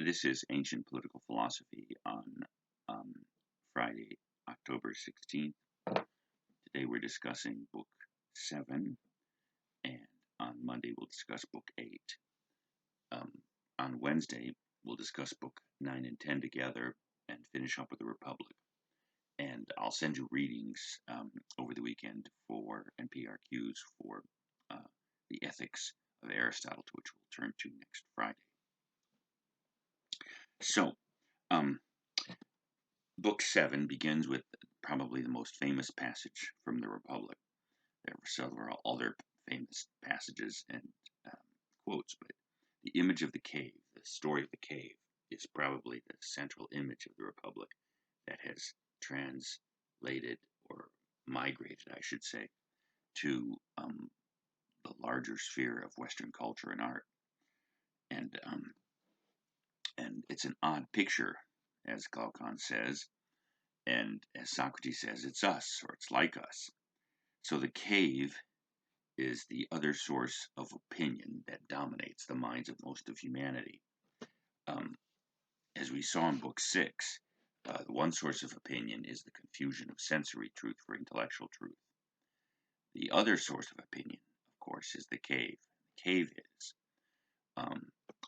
This is Ancient Political Philosophy on um, Friday, October 16th. Today we're discussing Book 7, and on Monday we'll discuss Book 8. On Wednesday we'll discuss Book 9 and 10 together and finish up with the Republic. And I'll send you readings over the weekend and PRQs for the Ethics of Aristotle, to which we'll turn to next Friday. So, Book 7 begins with probably the most famous passage from the Republic. There were several other famous passages and quotes, but the image of the cave, the story of the cave, is probably the central image of the Republic that has translated or migrated, I should say, to the larger sphere of Western culture and art. And it's an odd picture, as Glaucon says, and as Socrates says, it's us, or it's like us. So the cave is the other source of opinion that dominates the minds of most of humanity. As we saw in Book 6, the one source of opinion is the confusion of sensory truth for intellectual truth. The other source of opinion, of course, is the cave. The cave is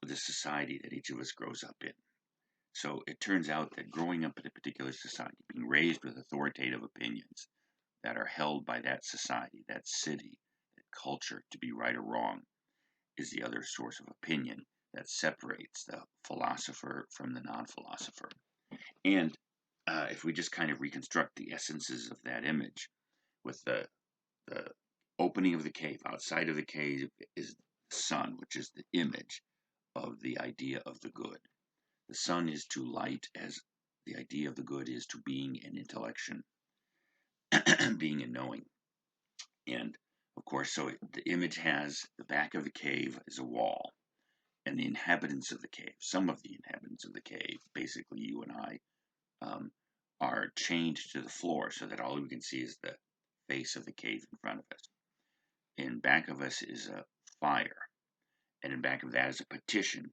the society that each of us grows up in. So it turns out that growing up in a particular society, being raised with authoritative opinions that are held by that society, that city, that culture to be right or wrong, is the other source of opinion that separates the philosopher from the non-philosopher. And if we just kind of reconstruct the essences of that image, with the opening of the cave, outside of the cave is the sun, which is the image of the idea of the good. The sun is to light as the idea of the good is to being and intellection, being and knowing. And of course, so the image has the back of the cave is a wall, and the inhabitants of the cave, some of the inhabitants of the cave, basically you and I, are chained to the floor so that all we can see is the face of the cave in front of us. In back of us is a fire, and in back of that is a partition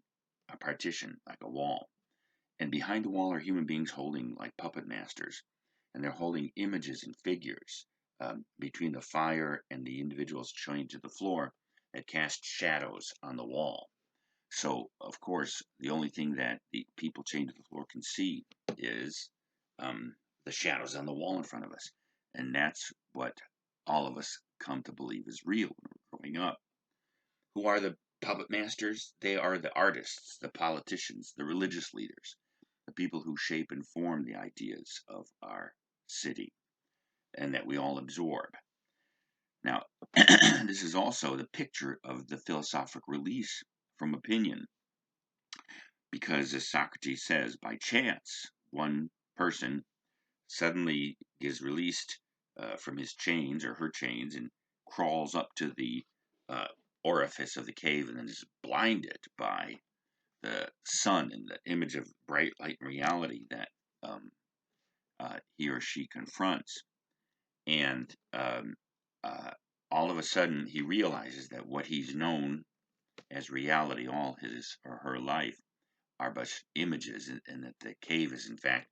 like a wall. And behind the wall are human beings holding like puppet masters, and they're holding images and figures between the fire and the individuals chained to the floor that cast shadows on the wall. So, of course, the only thing that the people chained to the floor can see is the shadows on the wall in front of us. And that's what all of us come to believe is real when we're growing up. Who are the puppet masters? They are the artists, the politicians, the religious leaders, the people who shape and form the ideas of our city and that we all absorb. Now, this is also the picture of the philosophic release from opinion, because as Socrates says, by chance, one person suddenly is released from his chains or her chains and crawls up to the orifice of the cave and then is blinded by the sun and the image of bright light and reality that he or she confronts. And all of a sudden he realizes that what he's known as reality all his or her life are but images, and that the cave is in fact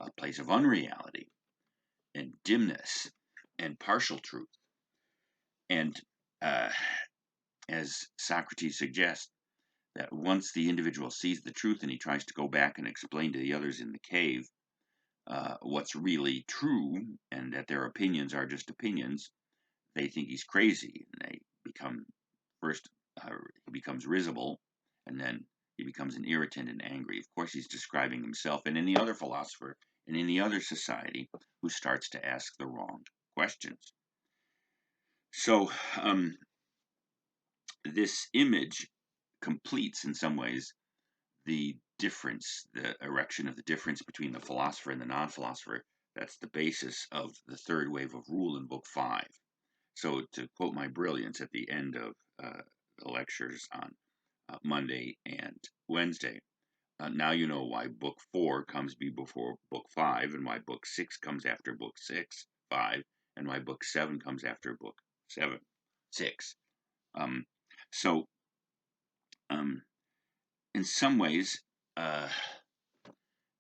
a place of unreality and dimness and partial truth. And as Socrates suggests, that once the individual sees the truth and he tries to go back and explain to the others in the cave what's really true and that their opinions are just opinions, they think he's crazy, and they become first he becomes risible, and then he becomes an irritant and angry. Of course, he's describing himself and any other philosopher in any other society who starts to ask the wrong questions. So this image completes in some ways the difference, the erection of the difference between the philosopher and the non-philosopher. That's the basis of the third wave of rule in Book 5. So to quote my brilliance at the end of the lectures on Monday and Wednesday, now you know why Book 4 comes before Book 5, and why Book 6 comes after Book 5, and why Book 7 comes after Book 6. So in some ways, uh,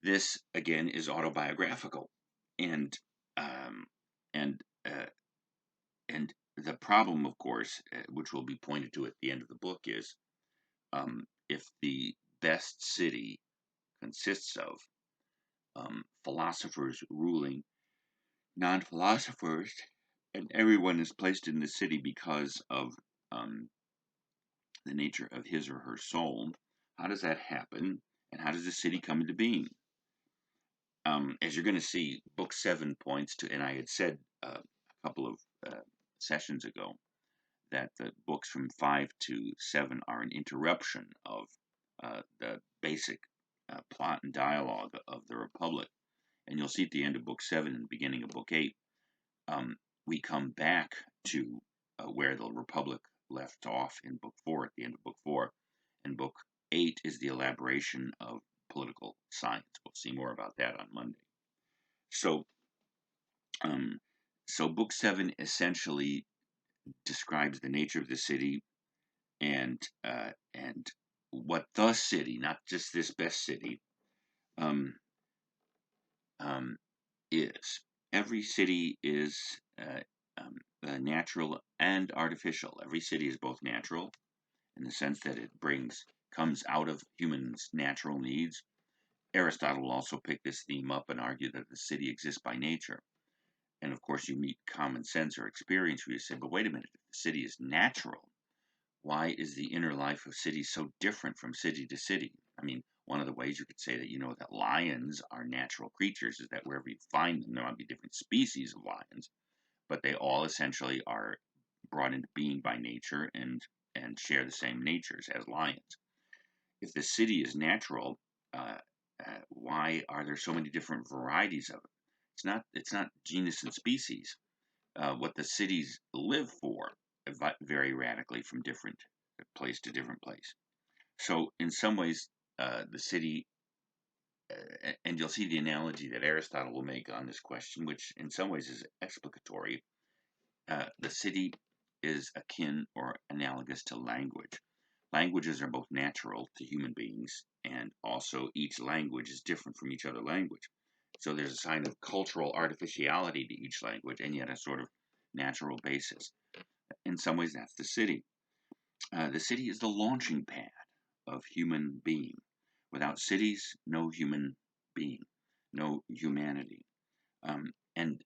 this again is autobiographical, and um, and uh, and the problem, of course, which will be pointed to at the end of the book, is if the best city consists of philosophers ruling non-philosophers, and everyone is placed in the city because of um, the nature of his or her soul. How does that happen? And how does the city come into being? As you're going to see, Book 7 points to, and I had said a couple of sessions ago that the books from 5 to 7 are an interruption of the basic plot and dialogue of the Republic. And you'll see at the end of Book 7 and the beginning of Book 8, we come back to where the Republic left off in Book 4, at the end of Book 4. And Book 8 is the elaboration of political science. We'll see more about that on Monday. So, um, so Book 7 essentially describes the nature of the city and what the city, not just this best city, um, um, is. Every city is natural and artificial. Every city is both natural in the sense that it comes out of humans' natural needs. Aristotle will also pick this theme up and argue that the city exists by nature. And of course, you meet common sense or experience where you say, but wait a minute, if the city is natural, why is the inner life of cities so different from city to city? I mean, one of the ways you could say that, that lions are natural creatures is that wherever you find them, there might be different species of lions, but they all essentially are brought into being by nature and share the same natures as lions. If the city is natural, uh, why are there so many different varieties of it? It's not genus and species. What the cities live for vary radically from different place to different place. So in some ways, the city, and you'll see the analogy that Aristotle will make on this question, which in some ways is explicatory. The city is akin or analogous to language. Languages are both natural to human beings, and also each language is different from each other language. So there's a sign of cultural artificiality to each language, and yet a sort of natural basis. In some ways, that's the city. The city is the launching pad of human being. Without cities, no human being, no humanity. And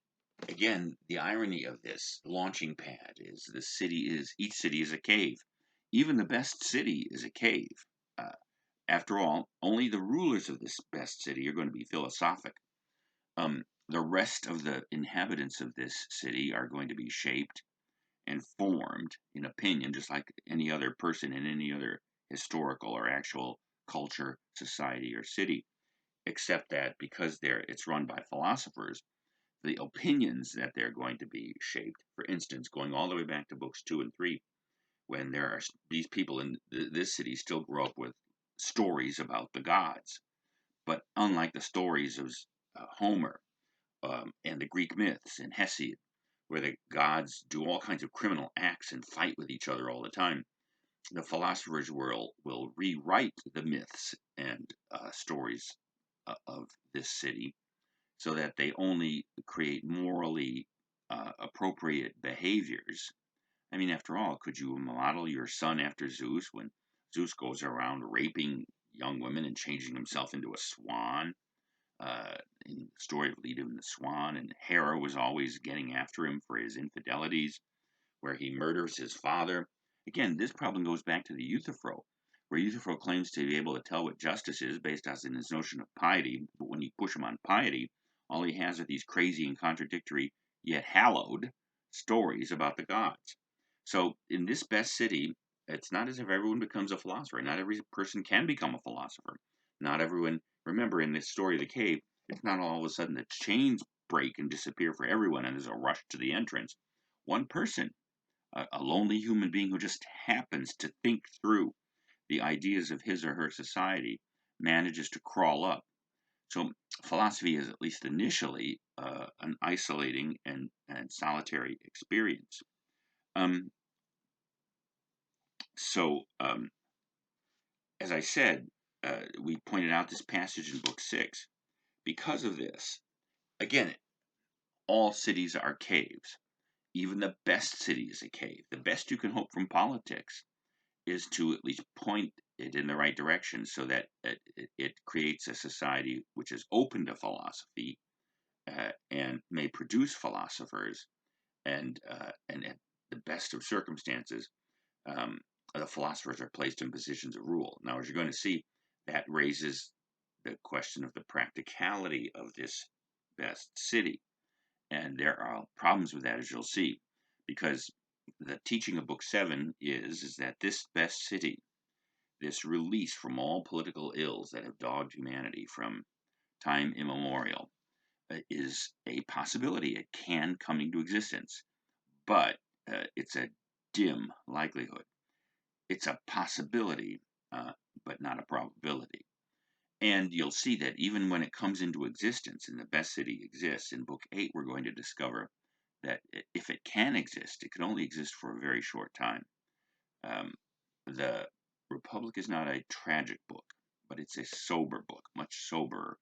again, the irony of this launching pad is each city is a cave. Even the best city is a cave. Uh, After all, only the rulers of this best city are going to be philosophic. The rest of the inhabitants of this city are going to be shaped and formed in opinion, just like any other person in any other historical or actual culture, society, or city, except that because it's run by philosophers, the opinions that they're going to be shaped, for instance, going all the way back to books 2 and 3, when there are these people in this city still grow up with stories about the gods. But unlike the stories of Homer and the Greek myths and Hesiod, where the gods do all kinds of criminal acts and fight with each other all the time, the philosophers will rewrite the myths and stories of this city so that they only create morally appropriate behaviors. I mean, after all, could you model your son after Zeus when Zeus goes around raping young women and changing himself into a swan? In the story of Leda and the Swan, and Hera was always getting after him for his infidelities, where he murders his father. Again, this problem goes back to the Euthyphro, where Euthyphro claims to be able to tell what justice is based on his notion of piety, but when you push him on piety, all he has are these crazy and contradictory, yet hallowed, stories about the gods. So in this best city, it's not as if everyone becomes a philosopher. Not every person can become a philosopher. Not everyone, remember in this story of the cave, it's not all of a sudden the chains break and disappear for everyone and there's a rush to the entrance. One person, a lonely human being who just happens to think through the ideas of his or her society, manages to crawl up. So philosophy is, at least initially, an isolating and solitary experience. Um, so, as I said, we pointed out this passage in Book 6. Because of this, again, all cities are caves. Even the best city is a cave. The best you can hope from politics is to at least point it in the right direction so that it creates a society which is open to philosophy and may produce philosophers. And at the best of circumstances, the philosophers are placed in positions of rule. Now, as you're going to see, that raises the question of the practicality of this best city. And there are problems with that, as you'll see, because the teaching of Book 7 is that this best city, this release from all political ills that have dogged humanity from time immemorial, is a possibility. It can come into existence, but it's a dim likelihood. It's a possibility, but not a probability. And you'll see that even when it comes into existence and the best city exists, in Book 8 we're going to discover that if it can exist, it can only exist for a very short time. The Republic is not a tragic book, but it's a sober book, much soberer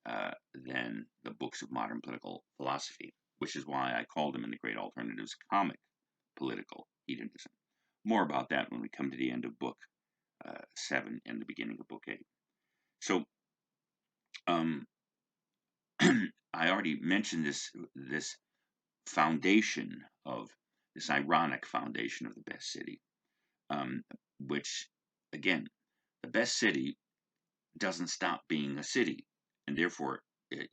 than the books of modern political philosophy, which is why I called them in the Great Alternatives comic political hedonism. More about that when we come to the end of Book 7 and the beginning of Book 8. So, I already mentioned this foundation of this ironic foundation of the best city, which, again, the best city doesn't stop being a city, and therefore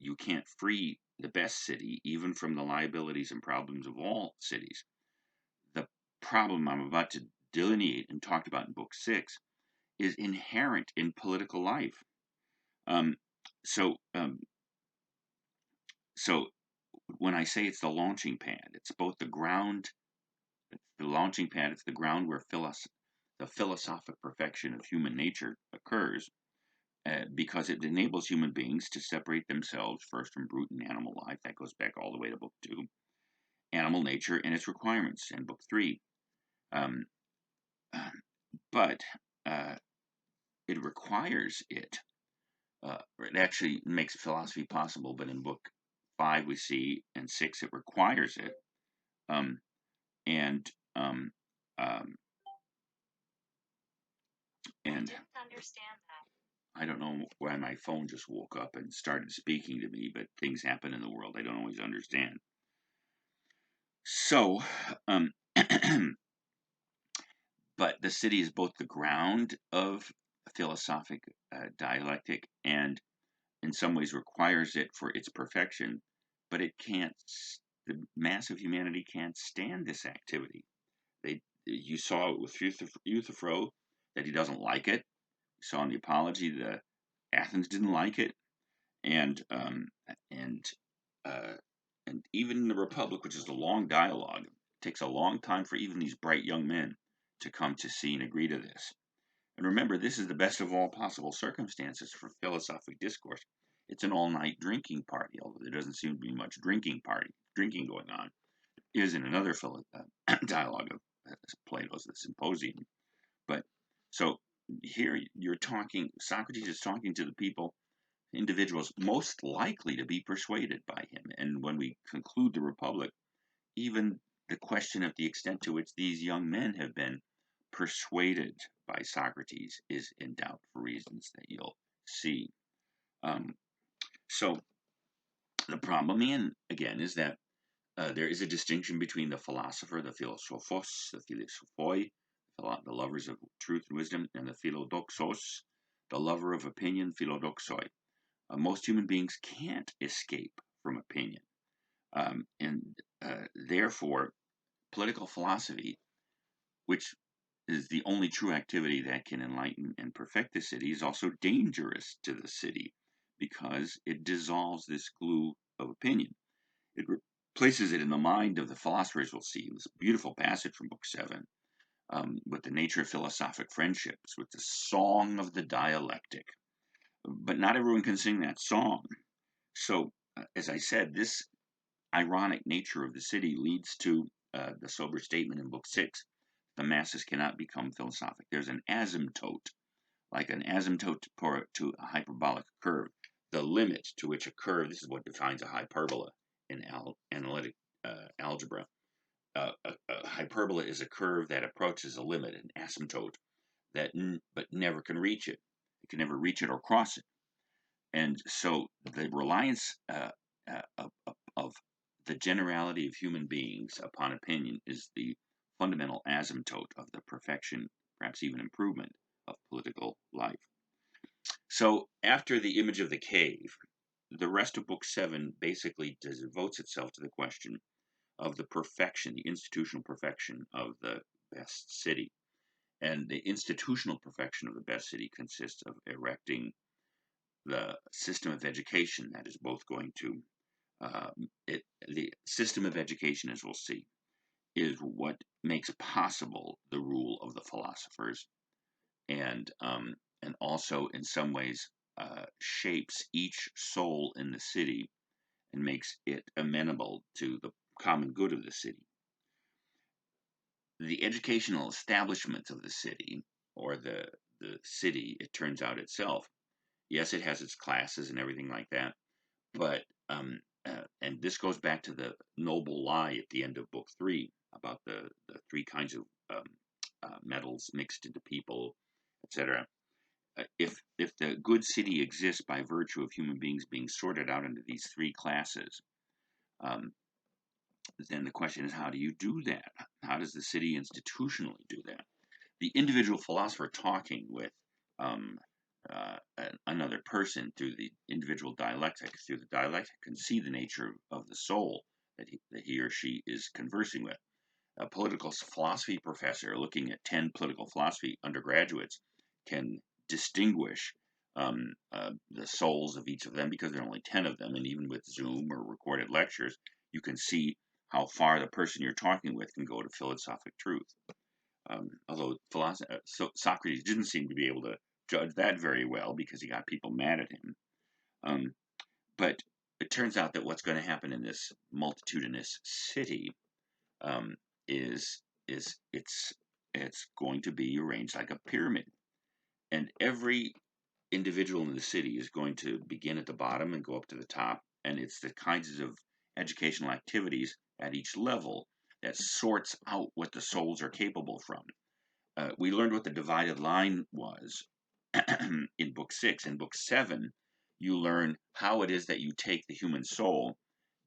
you can't free the best city even from the liabilities and problems of all cities. The problem I'm about to delineate and talked about in Book 6 is inherent in political life. So when I say it's the launching pad, it's both the ground, it's the launching pad, it's the ground where the philosophic perfection of human nature occurs, because it enables human beings to separate themselves first from brute and animal life. That goes back all the way to Book 2, animal nature and its requirements, in Book 3. But it requires it. It actually makes philosophy possible, but in Book 5 we see, and 6 it requires it. And didn't understand that. I don't know why my phone just woke up and started speaking to me, but things happen in the world I don't always understand. So, but the city is both the ground of philosophic dialectic and in some ways requires it for its perfection, but it can't, the mass of humanity can't stand this activity. You saw it with Euthyphro that he doesn't like it. You saw in the Apology that Athens didn't like it, and even in the Republic, which is a long dialogue, it takes a long time for even these bright young men to come to see and agree to this. And remember, this is the best of all possible circumstances for philosophic discourse. It's an all-night drinking party, although there doesn't seem to be much drinking going on. It is in another dialogue of Plato's, the Symposium. But so here Socrates is talking to the people, individuals most likely to be persuaded by him. And when we conclude the Republic, even the question of the extent to which these young men have been persuaded by Socrates is in doubt for reasons that you'll see. So the problem, again, is that there is a distinction between the philosopher, the philosophos, the philosophoi, the lovers of truth and wisdom, and the philodoxos, the lover of opinion, philodoxoi. Most human beings can't escape from opinion. And therefore, political philosophy, which is the only true activity that can enlighten and perfect the city, is also dangerous to the city because it dissolves this glue of opinion. It places it in the mind of the philosophers. We'll see this beautiful passage from Book 7 with the nature of philosophic friendships, with the song of the dialectic. But not everyone can sing that song. So, as I said, this ironic nature of the city leads to the sober statement in Book 6. The masses cannot become philosophic. There's an asymptote, like an asymptote to a hyperbolic curve. The limit to which a curve, this is what defines a hyperbola in analytic algebra. A hyperbola is a curve that approaches a limit, an asymptote, but never can reach it. It can never reach it or cross it. And so the reliance of the generality of human beings upon opinion is the fundamental asymptote of the perfection, perhaps even improvement, of political life. So after the image of the cave, the rest of Book 7 basically devotes itself to the question of the perfection, the institutional perfection of the best city. And the institutional perfection of the best city consists of erecting the system of education that is both going to, the system of education, as we'll see, is what makes possible the rule of the philosophers, and also in some ways shapes each soul in the city and makes it amenable to the common good of the city. The educational establishment of the city, or the city, it turns out itself, yes, it has its classes and everything like that, but and this goes back to the noble lie at the end of Book 3 about the three kinds of metals mixed into people, etc. If the good city exists by virtue of human beings being sorted out into these three classes, then the question is, how do you do that? How does the city institutionally do that? The individual philosopher talking with another person through the individual dialectic, can see the nature of the soul that he or she is conversing with. A political philosophy professor looking at 10 political philosophy undergraduates can distinguish the souls of each of them, because there are only 10 of them, and even with Zoom or recorded lectures, you can see how far the person you're talking with can go to philosophic truth. Although Socrates didn't seem to be able to judge that very well because he got people mad at him. But it turns out that what's going to happen in this multitudinous city is it's going to be arranged like a pyramid, and every individual in the city is going to begin at the bottom and go up to the top, and it's the kinds of educational activities at each level that sorts out what the souls are capable from. We learned what the divided line was in Book 6. In Book 7, you learn how it is that you take the human soul,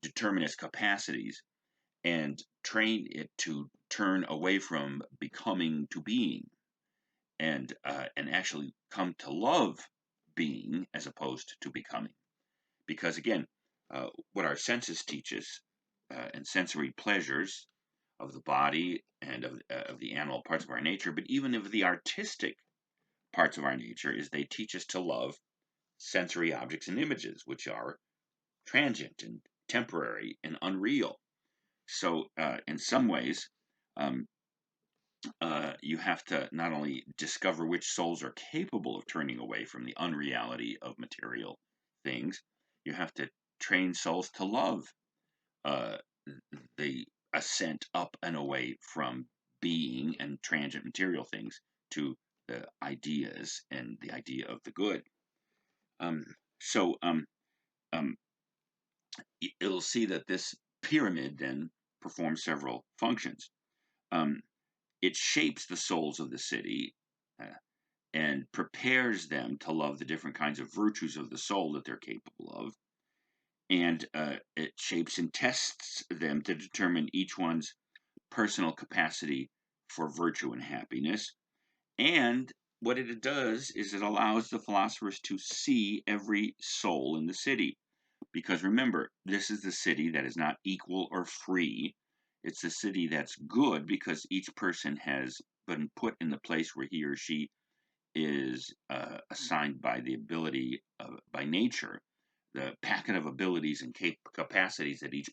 determine its capacities, and train it to turn away from becoming to being, and actually come to love being as opposed to becoming. Because again, what our senses teach us, and sensory pleasures of the body and of the animal parts of our nature, but even of the artistic parts of our nature, is they teach us to love sensory objects and images, which are transient and temporary and unreal. So in some ways, you have to not only discover which souls are capable of turning away from the unreality of material things, you have to train souls to love the ascent up and away from being and transient material things to the ideas and the idea of the good. So it'll see that this pyramid then performs several functions. It shapes the souls of the city and prepares them to love the different kinds of virtues of the soul that they're capable of. And it shapes and tests them to determine each one's personal capacity for virtue and happiness. And what it does is it allows the philosophers to see every soul in the city. Because remember, this is the city that is not equal or free. It's the city that's good because each person has been put in the place where he or she is assigned by the ability by nature, the packet of abilities and capacities that each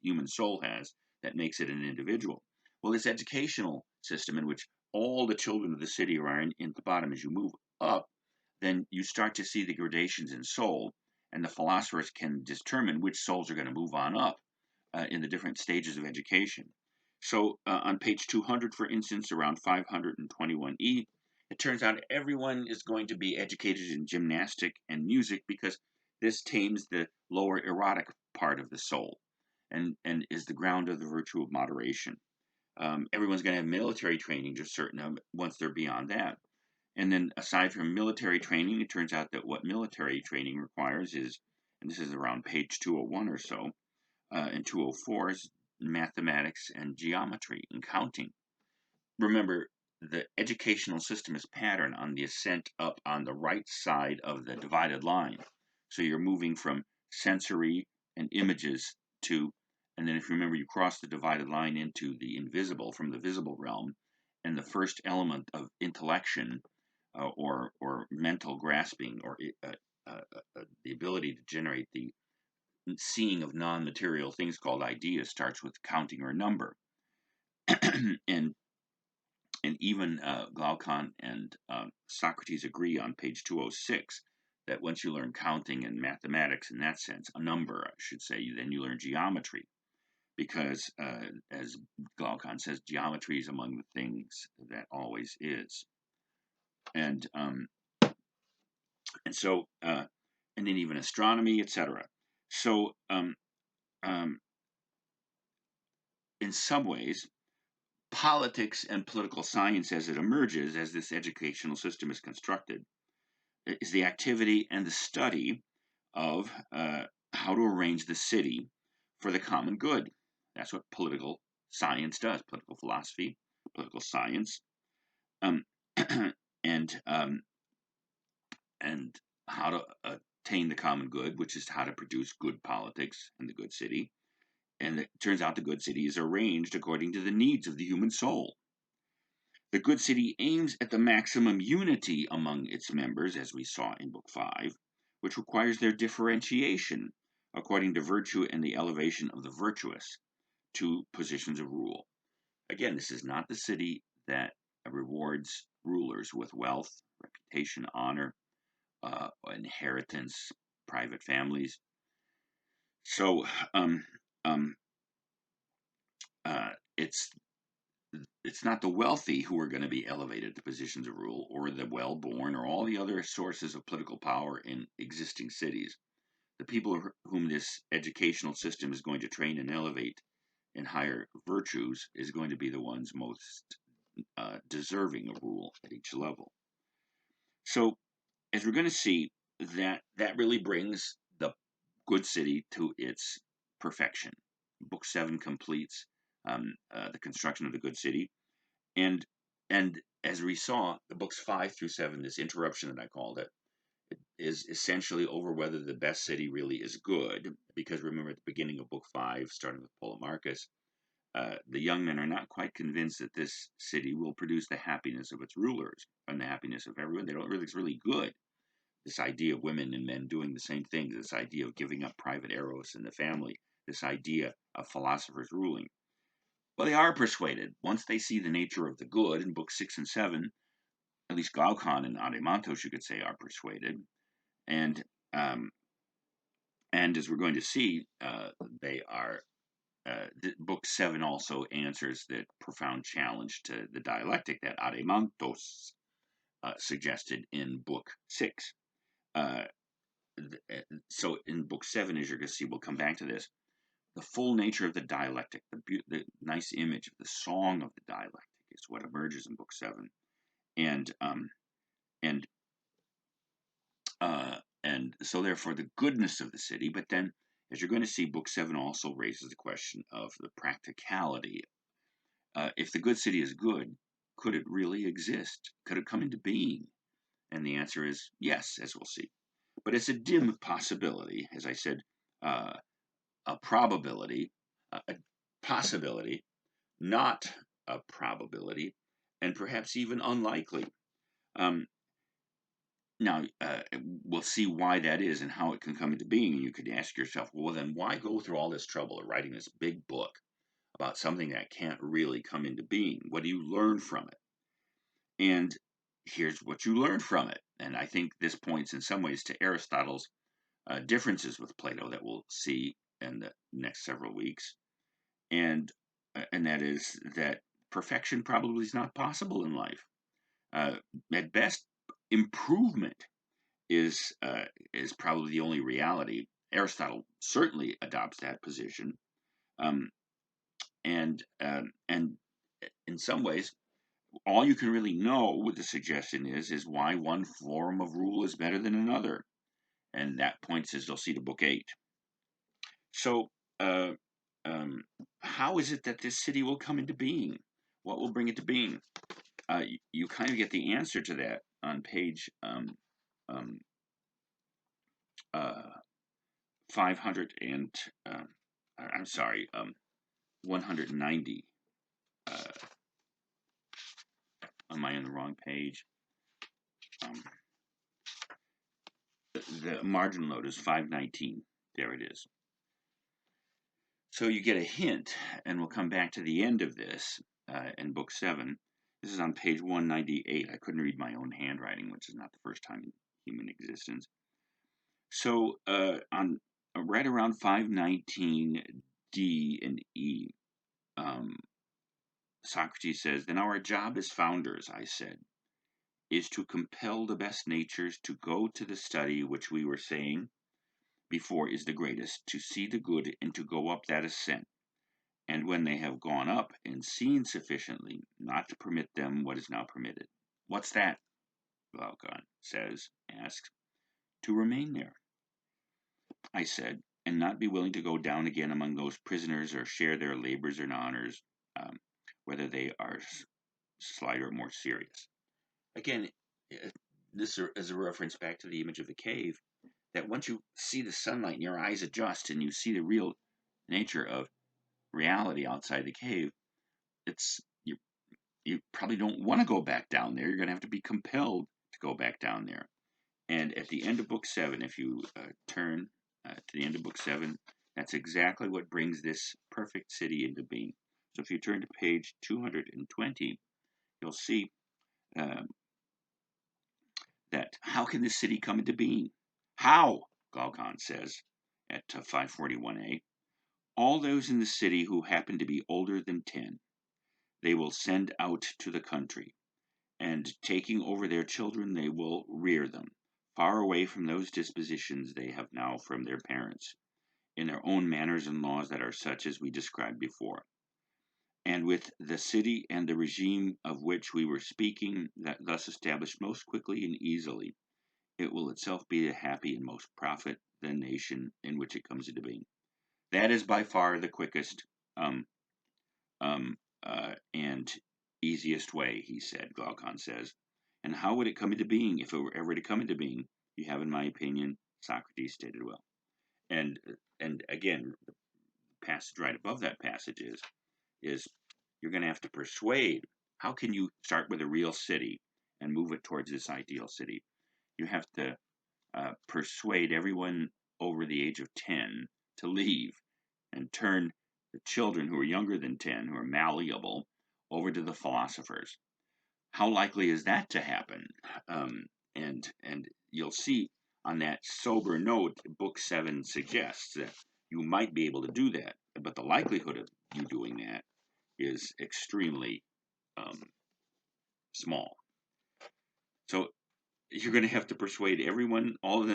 human soul has that makes it an individual. Well, this educational system in which all the children of the city are in the bottom, as you move up, then you start to see the gradations in soul, and the philosophers can determine which souls are going to move on up in the different stages of education. So on page 200, for instance, around 521e, it turns out everyone is going to be educated in gymnastic and music because this tames the lower erotic part of the soul and is the ground of the virtue of moderation. Everyone's going to have military training to certain once they're beyond that. And then aside from military training, it turns out that what military training requires is, and this is around page 201 or so, and 204 is mathematics and geometry and counting. Remember, the educational system is patterned on the ascent up on the right side of the divided line. So you're moving from sensory and images to, and then if you remember, you cross the divided line into the invisible, from the visible realm, and the first element of intellection or mental grasping or the ability to generate the seeing of non-material things called ideas starts with counting or number. and even Glaucon and Socrates agree on page 206 that once you learn counting and mathematics in that sense, a number, I should say, then you learn geometry. Because, as Glaucon says, geometry is among the things that always is. And so, and then even astronomy, etc. So, in some ways, politics and political science as it emerges, as this educational system is constructed, is the activity and the study of how to arrange the city for the common good. That's what political science does, political philosophy, political science, um, and how to attain the common good, which is how to produce good politics and the good city. And it turns out the good city is arranged according to the needs of the human soul. The good city aims at the maximum unity among its members, as we saw in Book 5, which requires their differentiation according to virtue and the elevation of the virtuous to positions of rule. Again, this is not the city that rewards rulers with wealth, reputation, honor, inheritance, private families. So it's not the wealthy who are going to be elevated to positions of rule, or the well-born, or all the other sources of political power in existing cities. The people whom this educational system is going to train and elevate in higher virtues is going to be the ones most deserving of rule at each level. So, as we're going to see, that really brings the good city to its perfection. Book 7 completes the construction of the good city. And as we saw, the books 5 through 7, this interruption that I called it, is essentially over whether the best city really is good. Because remember, at the beginning of book 5, starting with Polemarchus, the young men are not quite convinced that this city will produce the happiness of its rulers and the happiness of everyone. They don't really think it's really good. This idea of women and men doing the same things, this idea of giving up private eros in the family, this idea of philosophers ruling. Well, they are persuaded. Once they see the nature of the good in books 6 and 7, at least Glaucon and Adeimantos, you could say, are persuaded. And as we're going to see, they are. Book 7 also answers the profound challenge to the dialectic that Adeimantos suggested in book 6. So in book 7, as you're going to see, we'll come back to this. The full nature of the dialectic, the nice image of the song of the dialectic, is what emerges in book 7, and so therefore the goodness of the city. But then, as you're going to see, book 7 also raises the question of the practicality. If the good city is good, could it really exist? Could it come into being? And the answer is yes, as we'll see. But it's a dim possibility, as I said, a probability, a possibility, not a probability, and perhaps even unlikely. Now, we'll see why that is and how it can come into being. And you could ask yourself, well, then why go through all this trouble of writing this big book about something that can't really come into being? What do you learn from it? And here's what you learn from it. And I think this points in some ways to Aristotle's differences with Plato that we'll see in the next several weeks. And that is that perfection probably is not possible in life. At best, improvement is probably the only reality. Aristotle certainly adopts that position, um, and in some ways, all you can really know what the suggestion is why one form of rule is better than another, and that points, as you'll see, to Book 8. So, uh, um, how is it that this city will come into being? What will bring it to being? You kind of get the answer to that on page um, uh, 500 and I'm sorry, 190. Uh, am I on the wrong page? The margin load is 519. There it is. So you get a hint, and we'll come back to the end of this in Book 7. This is on page 198. I couldn't read my own handwriting, which is not the first time in human existence. So on right around 519 D and E, Socrates says, "Then our job as founders," I said, "is to compel the best natures to go to the study which we were saying before is the greatest, to see the good and to go up that ascent. And when they have gone up and seen sufficiently, not to permit them what is now permitted." What's that? Glaucon asks. "To remain there," I said, "and not be willing to go down again among those prisoners or share their labors and honors, um, whether they are slight or more serious." Again, this is a reference back to the image of the cave, that once you see the sunlight and your eyes adjust and you see the real nature of reality outside the cave, it's you probably don't want to go back down there. You're going to have to be compelled to go back down there. And at the end of Book 7, if you turn to the end of Book 7, that's exactly what brings this perfect city into being. So if you turn to page 220, you'll see that how can this city come into being? How? Glaucon says at 541a. All those in the city who happen to be older than 10, they will send out to the country, and taking over their children, they will rear them, far away from those dispositions they have now from their parents, in their own manners and laws that are such as we described before. And with the city and the regime of which we were speaking, that thus established most quickly and easily, it will itself be the happy and most profit the nation in which it comes into being. That is by far the quickest and easiest way, he said, Glaucon says. And how would it come into being if it were ever to come into being? You have, in my opinion, Socrates stated well. And again, the passage right above that passage is you're going to have to persuade. How can you start with a real city and move it towards this ideal city? You have to persuade everyone over the age of 10 to leave and turn the children who are younger than 10, who are malleable, over to the philosophers. How likely is that to happen? And you'll see on that sober note, Book 7 suggests that you might be able to do that, but the likelihood of you doing that is extremely small. So you're going to have to persuade everyone, all of the